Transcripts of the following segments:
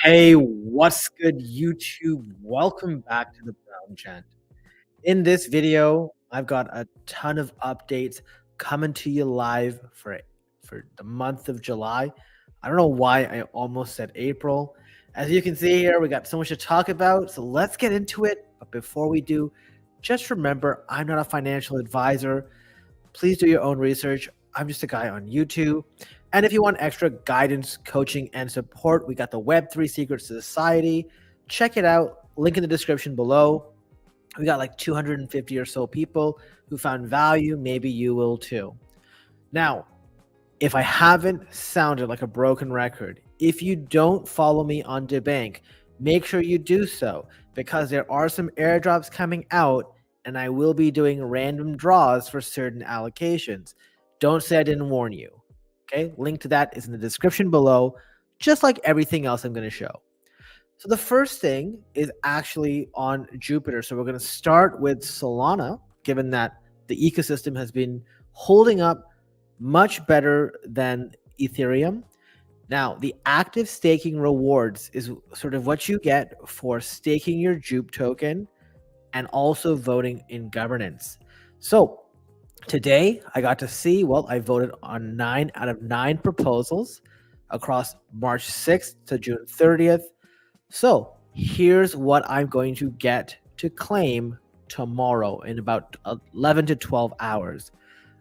Hey, what's good, YouTube? Welcome back to the Brown Chant. In this video, I've got a ton of updates coming to you live for the month of July. I don't know why I almost said April. As you can see here, we got so much to talk about, so let's get into it. But before we do, just remember, I'm not a financial advisor. Please do your own research. I'm just a guy on YouTube. And if you want extra guidance, coaching, and support, we got the Web3 Secret Society. Check it out. Link in the description below. We got like 250 or so people who found value. Maybe you will too. Now, if I haven't sounded like a broken record, if you don't follow me on DeBank, make sure you do so because there are some airdrops coming out and I will be doing random draws for certain allocations. Don't say I didn't warn you. Okay, link to that is in the description below, just like everything else I'm going to show. So the first thing is actually on Jupiter. So we're going to start with Solana, given that the ecosystem has been holding up much better than Ethereum. Now, the active staking rewards is sort of what you get for staking your JUP token and also voting in governance. So today, I got to see, well, I voted on 9 out of 9 proposals across March 6th to June 30th. So here's what I'm going to get to claim tomorrow in about 11 to 12 hours.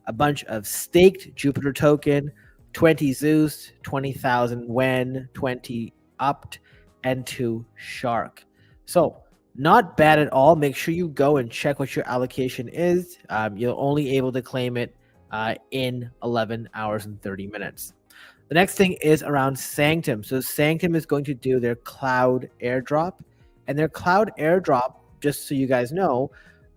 A bunch of staked Jupiter token, 20 Zeus, 20,000 Wen, 20 Upt, and 2 Shark. So not bad at all. Make sure you go and check what your allocation is. You're only able to claim it in 11 hours and 30 minutes. The next thing is around Sanctum. So Sanctum is going to do their cloud airdrop. And their cloud airdrop, just so you guys know,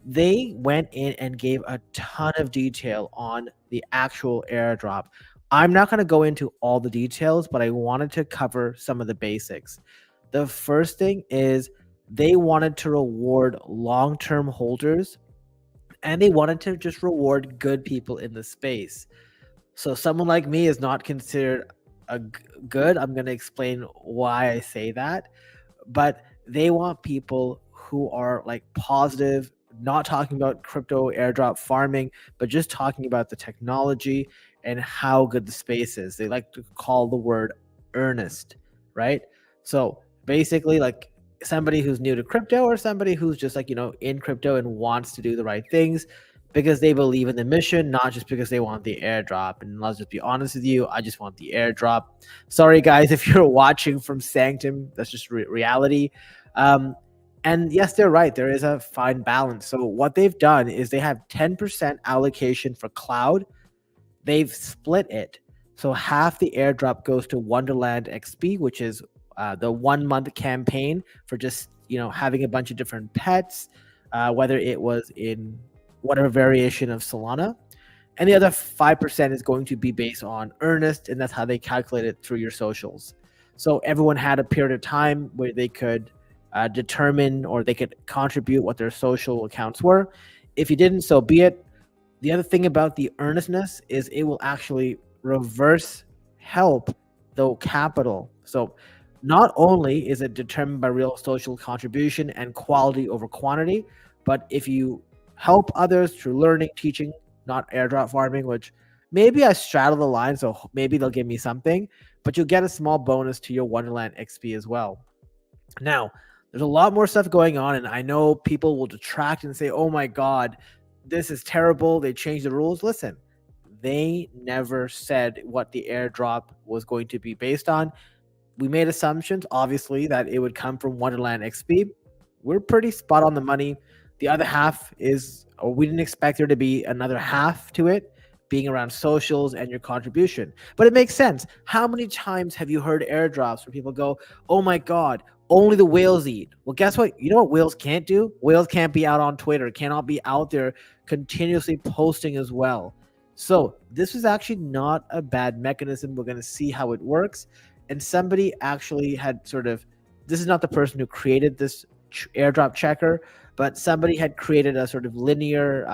they went in and gave a ton of detail on the actual airdrop. I'm not going to go into all the details, but I wanted to cover some of the basics. The first thing is they wanted to reward long-term holders and they wanted to just reward good people in the space. So someone like me is not considered a good. I'm going to explain why I say that. But they want people who are like positive, not talking about crypto airdrop farming, but just talking about the technology and how good the space is. They like to call the word earnest, right? So basically, like somebody who's new to crypto or somebody who's just like, in crypto and wants to do the right things because they believe in the mission, not just because they want the airdrop. And let's just be honest with you, I just want the airdrop. Sorry, guys, if you're watching from Sanctum, that's just reality. And yes, they're right. There is a fine balance. So what they've done is they have 10% allocation for cloud. They've split it. So half the airdrop goes to Wonderland XP, which is the 1 month campaign for just, having a bunch of different pets, whether it was in whatever variation of Solana. And the other 5% is going to be based on earnest, and that's how they calculate it through your socials. So everyone had a period of time where they could determine or they could contribute what their social accounts were. If you didn't, so be it. The other thing about the earnestness is it will actually reverse help the capital. So not only is it determined by real social contribution and quality over quantity, but if you help others through learning, teaching, not airdrop farming, which maybe I straddle the line, so maybe they'll give me something, but you'll get a small bonus to your Wonderland XP as well. Now, there's a lot more stuff going on, and I know people will detract and say, oh my God, this is terrible. They changed the rules. Listen, they never said what the airdrop was going to be based on. We made assumptions, obviously, that it would come from Wonderland XP. We're pretty spot on the money. The other half is, or we didn't expect there to be another half to it, being around socials and your contribution. But it makes sense. How many times have you heard airdrops where people go, oh my God, only the whales eat? Well, guess what? You know what whales can't do? Whales can't be out on Twitter, cannot be out there continuously posting as well. So this is actually not a bad mechanism. We're going to see how it works. And somebody actually had this is not the person who created this airdrop checker, but somebody had created a sort of linear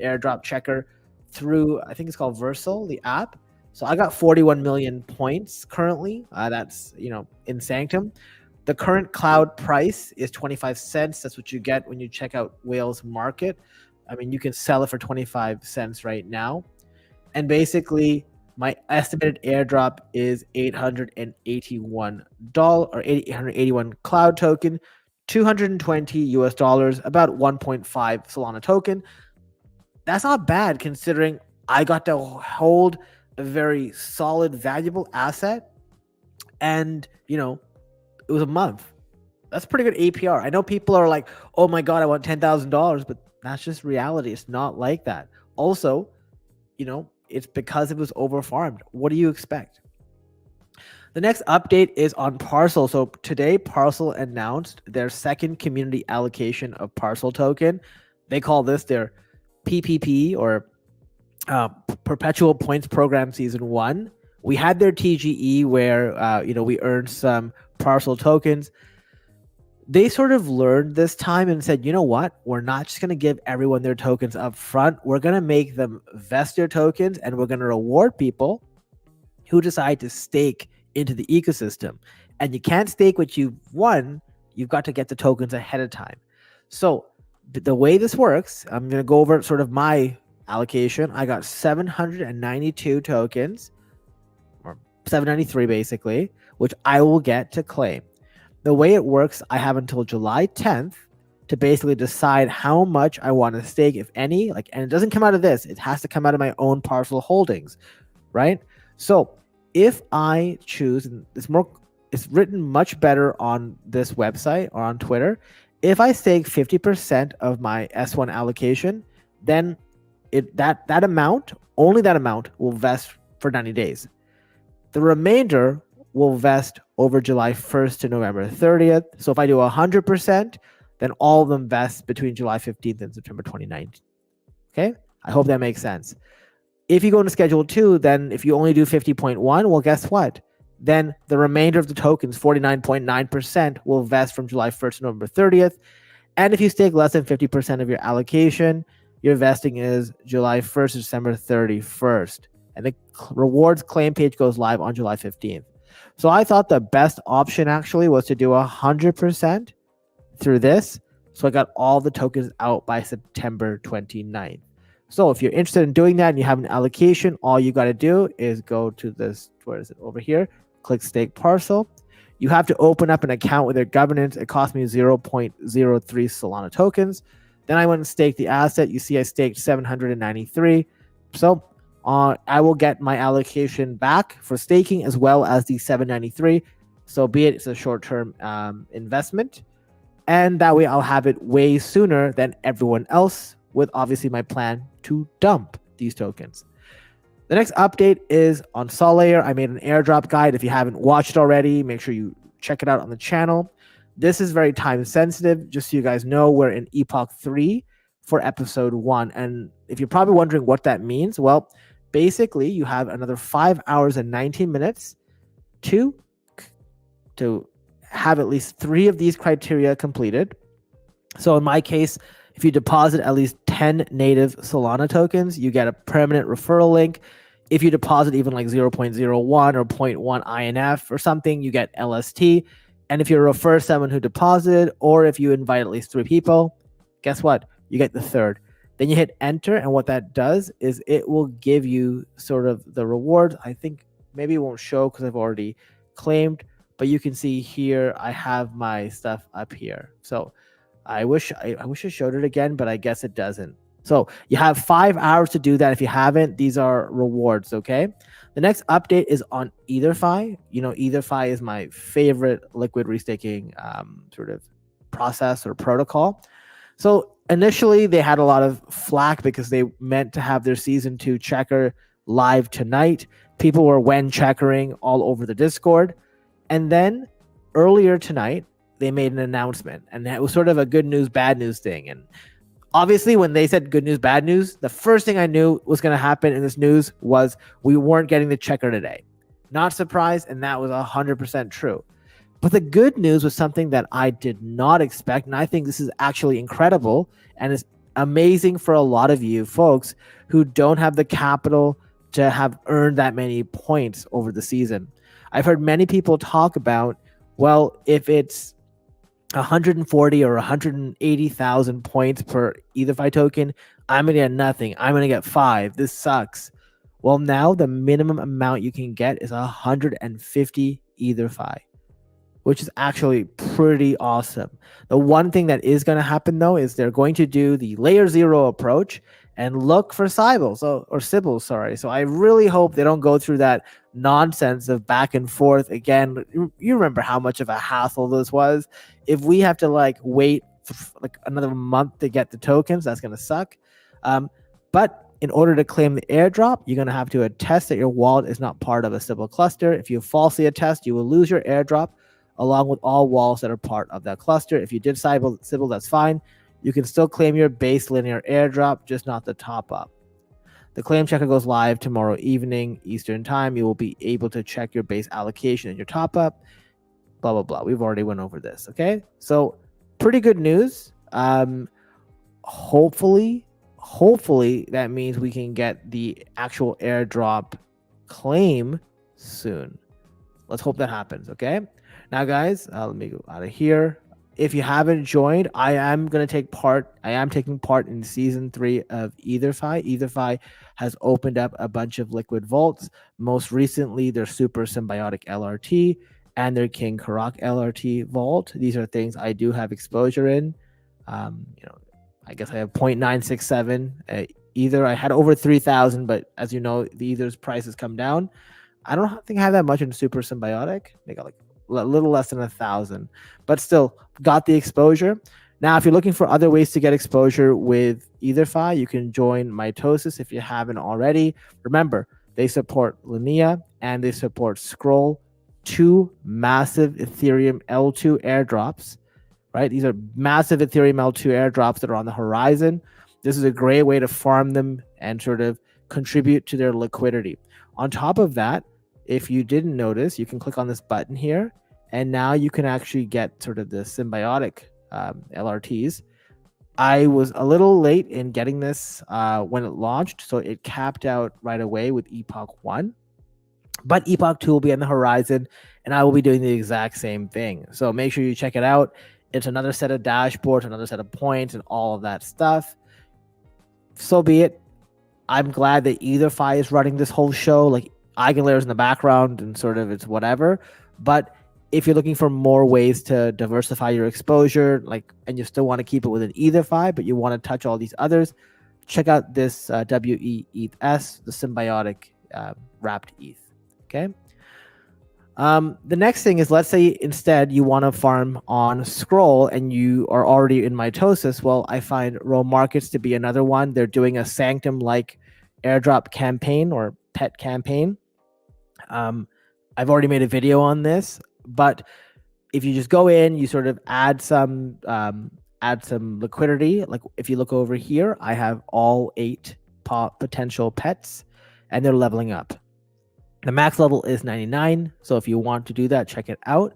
airdrop checker through, I think it's called Versal, the app. So I got 41 million points currently. That's, in Sanctum. The current cloud price is 25 cents. That's what you get when you check out Whale's Market. I mean, you can sell it for 25 cents right now. And basically, my estimated airdrop is $881 or 881 cloud token, 220 US dollars, about 1.5 Solana token. That's not bad considering I got to hold a very solid, valuable asset. And, it was a month. That's pretty good APR. I know people are like, oh my God, I want $10,000, but that's just reality. It's not like that. Also, it's because it was over-farmed. What do you expect? The next update is on Parcel. So today, Parcel announced their second community allocation of Parcel token. They call this their PPP or Perpetual Points Program Season 1. We had their TGE where, we earned some Parcel tokens. They sort of learned this time and said, you know what? We're not just going to give everyone their tokens up front. We're going to make them vest their tokens, and we're going to reward people who decide to stake into the ecosystem. And you can't stake what you've won. You've got to get the tokens ahead of time. So the way this works, I'm going to go over sort of my allocation. I got 792 tokens, or 793 basically, which I will get to claim. The way it works, I have until July 10th to basically decide how much I want to stake, if any. And it doesn't come out of this. It has to come out of my own Parcel holdings, right? So if I choose, and it's written much better on this website or on Twitter. If I stake 50% of my S1 allocation, then that amount, only that amount, will vest for 90 days. The remainder will vest over July 1st to November 30th. So if I do 100%, then all of them vest between July 15th and September 29th. Okay? I hope that makes sense. If you go into Schedule 2, then if you only do 50.1, well, guess what? Then the remainder of the tokens, 49.9%, will vest from July 1st to November 30th. And if you stake less than 50% of your allocation, your vesting is July 1st to December 31st. And the rewards claim page goes live on July 15th. So I thought the best option actually was to do 100% through this. So I got all the tokens out by September 29th. So if you're interested in doing that and you have an allocation, all you got to do is go to this, where is it, over here, click Stake Parcel. You have to open up an account with their governance. It cost me 0.03 Solana tokens. Then I went and staked the asset. You see I staked 793. So I will get my allocation back for staking as well as the 793. So be it's a short-term investment. And that way I'll have it way sooner than everyone else, with obviously my plan to dump these tokens. The next update is on Solayer. I made an airdrop guide. If you haven't watched already, make sure you check it out on the channel. This is very time sensitive. Just so you guys know, we're in epoch 3 for episode 1. And if you're probably wondering what that means, well, basically you have another 5 hours and 19 minutes to have at least 3 of these criteria completed. So in my case, if you deposit at least 10 native Solana tokens, you get a permanent referral link. If you deposit even like 0.01 or 0.1 INF or something, you get LST. And if you refer someone who deposited, or if you invite at least 3 people, guess what? You get the third. Then you hit enter, and what that does is it will give you sort of the reward. I think maybe it won't show because I've already claimed, but you can see here I have my stuff up here. So I wish I showed it again, but I guess it doesn't. So you have 5 hours to do that. If you haven't, these are rewards, okay? The next update is on ETHFI. ETHFI is my favorite liquid restaking sort of process or protocol. So initially, they had a lot of flack because they meant to have their season 2 checker live tonight. People were when checkering all over the Discord. And then earlier tonight, they made an announcement, and it was sort of a good news, bad news thing. And obviously, when they said good news, bad news, the first thing I knew was going to happen in this news was we weren't getting the checker today. Not surprised, and that was 100% true. But the good news was something that I did not expect, and I think this is actually incredible, and it's amazing for a lot of you folks who don't have the capital to have earned that many points over the season. I've heard many people talk about Well, if it's 140 or 180,000 points per ETHFI token, I'm going to get nothing. I'm going to get 5. This sucks. Well, now the minimum amount you can get is 150 ETHFI, which is actually pretty awesome. The one thing that is going to happen though is they're going to do the layer 0 approach and look for Sybil, or Sybil, sorry. So I really hope they don't go through that nonsense of back and forth again. You remember how much of a hassle this was. If we have to like wait for like another month to get the tokens, that's going to suck. But in order to claim the airdrop, you're going to have to attest that your wallet is not part of a Sybil cluster. If you falsely attest, you will lose your airdrop along with all wallets that are part of that cluster. If you did Sybil, that's fine. You can still claim your base linear airdrop, just not the top up. The claim checker goes live tomorrow evening Eastern time. You will be able to check your base allocation and your top up, blah, blah, blah. We've already went over this. Okay. So pretty good news. Hopefully that means we can get the actual airdrop claim soon. Let's hope that happens. Okay. Now, guys, let me go out of here. If you haven't joined, I am taking part in season 3 of ETHFI. ETHFI has opened up a bunch of liquid vaults. Most recently, their Super Symbiotic LRT and their King Karak LRT vault. These are things I do have exposure in. I guess I have 0.967 Ether. I had over 3,000, but as you know, the Ether's price has come down. I don't think I have that much in Super Symbiotic. They got like a little less than 1,000, but still got the exposure. Now, if you're looking for other ways to get exposure with ETHFI, you can join Mitosis if you haven't already. Remember, they support Linea and they support Scroll, 2 massive Ethereum L2 airdrops, right? These are massive Ethereum L2 airdrops that are on the horizon. This is a great way to farm them and sort of contribute to their liquidity. On top of that, if you didn't notice, you can click on this button here, and now you can actually get sort of the symbiotic LRTs. I was a little late in getting this when it launched, so it capped out right away with Epoch 1. But Epoch 2 will be on the horizon, and I will be doing the exact same thing. So make sure you check it out. It's another set of dashboards, another set of points, and all of that stuff. So be it. I'm glad that ETHFI is running this whole show. Like, EigenLayer's in the background and sort of it's whatever. But if you're looking for more ways to diversify your exposure, and you still want to keep it within ETHFI, but you want to touch all these others, check out this WETHS, the symbiotic wrapped ETH. Okay. The next thing is, let's say instead you want to farm on Scroll and you are already in Mitosis. Well, I find Roam Markets to be another one. They're doing a Sanctum-like airdrop campaign or pet campaign. I've already made a video on this, but if you just go in, you sort of add some liquidity. Like if you look over here, I have all 8 potential pets and they're leveling up. The max level is 99. So if you want to do that, check it out.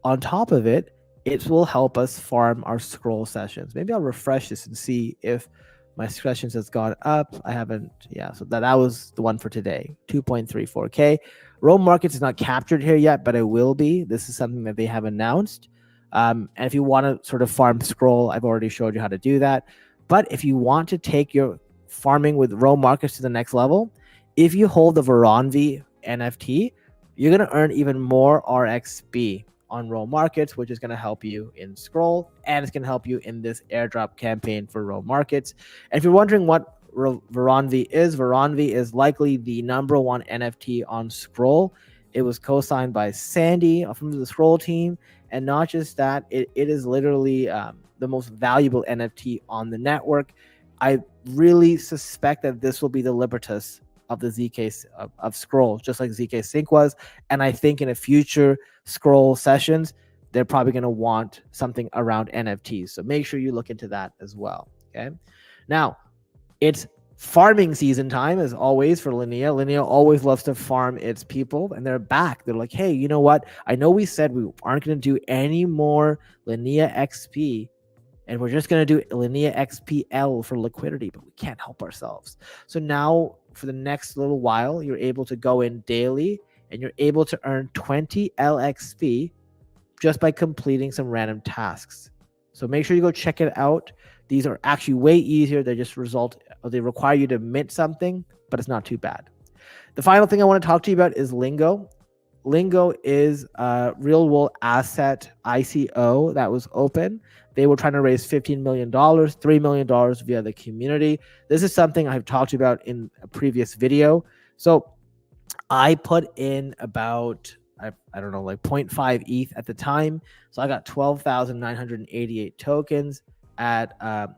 On top of it, it will help us farm our Scroll sessions. Maybe I'll refresh this and see if my sessions has gone up. I haven't. Yeah, so that was the one for today, 2.34K. Roam Markets is not captured here yet, but it will be. This is something that they have announced. And if you want to sort of farm Scroll, I've already showed you how to do that. But if you want to take your farming with Roam Markets to the next level, if you hold the Veronvi NFT, you're going to earn even more RXB on Roam Markets, which is going to help you in Scroll, and it's going to help you in this airdrop campaign for Roam Markets. And if you're wondering what Veronvi is likely the #1 NFT on Scroll. It was co-signed by Sandy from the Scroll team, and not just that, it is literally the most valuable NFT on the network. I really suspect that this will be the Libertas of the ZK of Scroll, just like ZK Sync was. And I think in a future Scroll sessions, they're probably going to want something around NFTs. So make sure you look into that as well. Okay. Now, it's farming season time as always for Linea. Linea always loves to farm its people, and they're back. They're like, hey, you know what? I know we said we aren't going to do any more Linea XP, and we're just going to do Linea XPL for liquidity, but we can't help ourselves. So now for the next little while, you're able to go in daily and you're able to earn 20 LXP just by completing some random tasks. So make sure you go check it out. These are actually way easier. They require you to mint something, but it's not too bad. The final thing I want to talk to you about is Lingo. Lingo is a real world asset ICO that was open. They were trying to raise $15 million, $3 million via the community. This is something I've talked about in a previous video. So I put in about, I don't know, like 0.5 ETH at the time. So I got 12,988 tokens at, a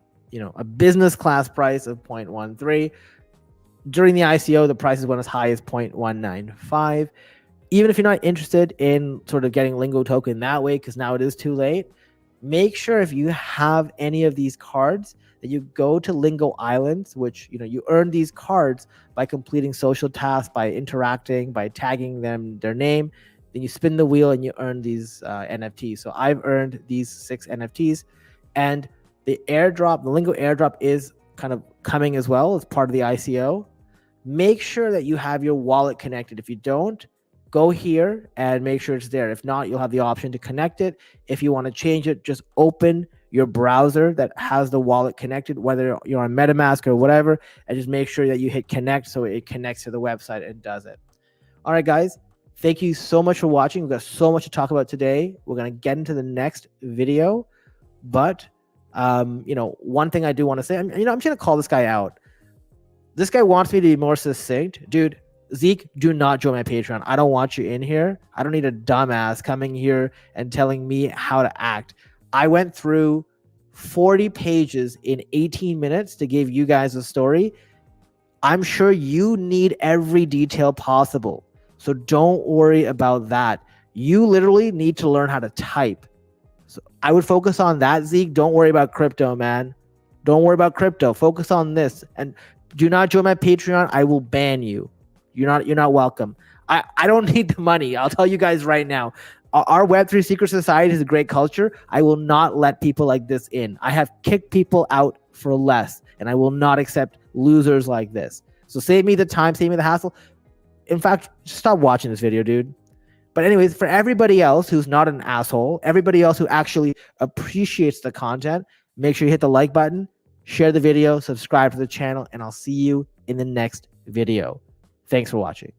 business class price of 0.13. During the ICO, the prices went as high as 0.195. Even if you're not interested in sort of getting Lingo token that way, because now it is too late, make sure if you have any of these cards that you go to Lingo Islands, which, you earn these cards by completing social tasks, by interacting, by tagging their name. Then you spin the wheel and you earn these NFTs. So I've earned these 6 NFTs, and the Lingo airdrop is kind of coming as well as part of the ICO. Make sure that you have your wallet connected. If you don't, go here and make sure it's there. If not, you'll have the option to connect it. If you want to change it, just open your browser that has the wallet connected, whether you're on MetaMask or whatever, and just make sure that you hit connect so it connects to the website and does it. All right, guys, thank you so much for watching. We've got so much to talk about today. We're going to get into the next video, but one thing I do want to say, I'm just going to call this guy out. This guy wants me to be more succinct. Dude, Zeke, do not join my Patreon. I don't want you in here. I don't need a dumbass coming here and telling me how to act. I went through 40 pages in 18 minutes to give you guys a story. I'm sure you need every detail possible. So don't worry about that. You literally need to learn how to type. So I would focus on that, Zeke. Don't worry about crypto, man. Don't worry about crypto. Focus on this. And do not join my Patreon. I will ban you. You're not welcome. I don't need the money. I'll tell you guys right now. Our Web3 secret society is a great culture. I will not let people like this in. I have kicked people out for less, and I will not accept losers like this. So save me the time, save me the hassle. In fact, just stop watching this video, dude. But anyways, for everybody else who's not an asshole, everybody else who actually appreciates the content, make sure you hit the like button, share the video, subscribe to the channel, and I'll see you in the next video. Thanks for watching.